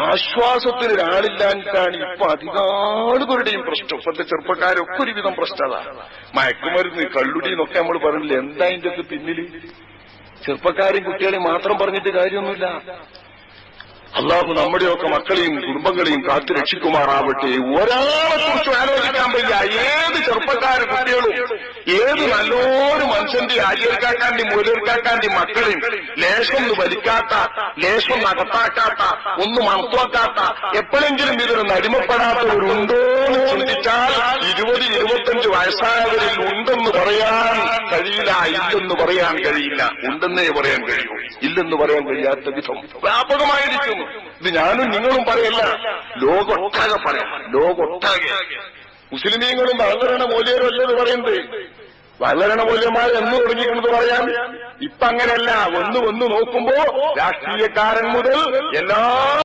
ആശ്വാസത്തിന് ഒരാളില്ലാഞ്ഞിട്ടാണ് ഇപ്പൊ അധികാളുകളുടെയും പ്രശ്നം. ഇപ്പോഴത്തെ ചെറുപ്പക്കാരൊക്കെ ഒരുവിധം പ്രശ്നത. മയക്കുമരുന്ന്, കള്ളുടി എന്നൊക്കെ നമ്മൾ പറഞ്ഞില്ല. എന്താ അതിന്റെ ഒക്കെ പിന്നില്? ചെറുപ്പക്കാരെയും കുട്ടികളെയും മാത്രം പറഞ്ഞിട്ട് കാര്യമൊന്നുമില്ല. അള്ളാഹു നമ്മുടെയൊക്കെ മക്കളെയും കുടുംബങ്ങളെയും കാത്തു രക്ഷിക്കുമാറാവട്ടെ. ഒരാളെ കുറിച്ചും ആലോചിക്കാൻ വയ്യ. ഏത് ചെറുപ്പക്കാരും കുട്ടികളും ഏത് നല്ലൊരു മനുഷ്യന്റെ അരിയർക്കാക്കാന്റെ മൂലർക്കാക്കാന്റെ മക്കളെയും ലേശം വലിക്കാത്ത, ലേശം നകത്താക്കാത്ത, ഒന്നും അർത്ഥമാക്കാത്ത, എപ്പോഴെങ്കിലും ഇതിനൊന്ന് അടിമപ്പെടാത്തവരുണ്ടോ എന്ന് ചിന്തിച്ചാൽ 20-25 വയസ്സായവരിൽ ഉണ്ടെന്ന് പറയാൻ കഴിയില്ല, ഇല്ലെന്ന് പറയാൻ കഴിയില്ല. ഉണ്ടെന്നേ പറയാൻ കഴിയൂ, ഇല്ലെന്ന് പറയാൻ കഴിയാത്ത വിധം വ്യാപകമായിരിക്കും. ഇത് ഞാനും നിങ്ങളും പറയല്ല, ലോകൊട്ടാകെ പറയാം. ലോകൊട്ടാകെ മുസ്ലിമീങ്ങളും വളരണ മൂല്യരും അല്ലെന്ന് പറയുന്നത്. വളരണ മൂല്യന്മാർ എന്ന് തുടങ്ങിക്കുന്നത് പറയാൻ. ഇപ്പൊ അങ്ങനെയല്ല. ഒന്ന് നോക്കുമ്പോ രാഷ്ട്രീയക്കാരൻ മുതൽ എല്ലാ